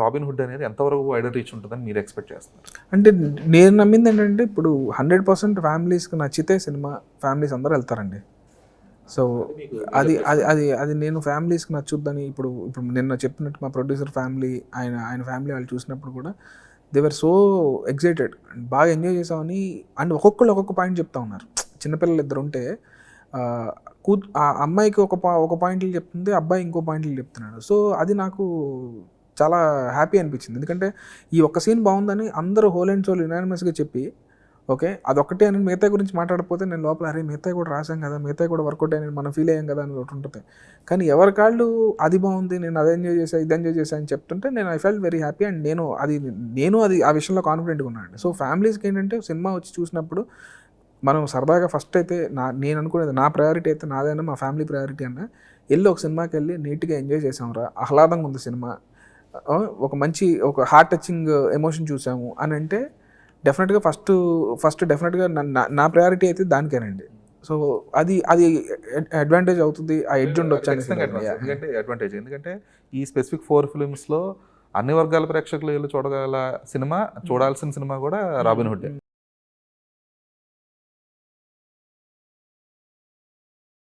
Robin hood అనేది ఎంతవరకు wider reach ఉంటుందని మీరు ఎక్స్పెక్ట్ చేస్తున్నారు? అంటే నేను నమ్మింది ఏంటంటే ఇప్పుడు 100% ఫ్యామిలీస్కి నచ్చితే సినిమా ఫ్యామిలీస్ అందరూ వెళ్తారండి. సో అది అది అది అది నేను ఫ్యామిలీస్కి నచ్చుద్దని ఇప్పుడు ఇప్పుడు నిన్న చెప్పినట్టు మా ప్రొడ్యూసర్ ఫ్యామిలీ ఆయన ఫ్యామిలీ వాళ్ళు చూసినప్పుడు కూడా దే వర్ సో ఎక్సైటెడ్, బాగా ఎంజాయ్ చేసామని. అండ్ ఒక్కొక్కళ్ళు ఒక్కొక్క పాయింట్ చెప్తా ఉన్నారు. చిన్నపిల్లలు ఇద్దరు ఉంటే ఆ అమ్మాయికి ఒక పాయింట్లు చెప్తుంది, అబ్బాయి ఇంకో పాయింట్లు చెప్తున్నాడు. సో అది నాకు చాలా హ్యాపీ అనిపించింది. ఎందుకంటే ఈ ఒక్క సీన్ బాగుందని అందరూ హోల్ అండ్ సోల్ యునానిమస్గా చెప్పి ఓకే అదొక్కటే అని మిగతా గురించి మాట్లాడకపోతే నేను లోపల అరే మిగతా కూడా రాసాం కదా, మిగతా కూడా వర్కౌట్ అయ్యి మనం ఫీల్ అయ్యాం కదా అని ఒకటి ఉంటుంది. కానీ ఎవరి కాళ్ళు అది బాగుంది, నేను అది ఎంజాయ్ చేసా, ఇది ఎంజాయ్ చేసా అని చెప్తుంటే నేను I felt very happy. And నేను అది ఆ విషయంలో కాన్ఫిడెంట్గా ఉన్నాను. సో ఫ్యామిలీస్కి ఏంటంటే సినిమా వచ్చి చూసినప్పుడు మనం సరదాగా ఫస్ట్ అయితే నేను అనుకునేది నా ప్రయారిటీ అయితే నాదైనా మా ఫ్యామిలీ ప్రయారిటీ అన్న వెళ్ళి ఒక సినిమాకి వెళ్ళి నీట్గా ఎంజాయ్ చేసాంరా, ఆహ్లాదంగా ఉంది సినిమా, ఒక మంచి ఒక హార్ట్ టచింగ్ ఎమోషన్ చూసాము అని అంటే డెఫినెట్గా ఫస్ట్ డెఫినెట్గా నా ప్రయారిటీ అయితే దానికేనండి. సో అది అడ్వాంటేజ్ అవుతుంది, ఆ ఎడ్జ్ ఉండొచ్చు. ఎందుకంటే ఈ స్పెసిఫిక్ 4 ఫిల్మ్స్లో అన్ని వర్గాల ప్రేక్షకులు వీళ్ళు చూడాల్సిన సినిమా కూడా రాబిన్ హుడ్.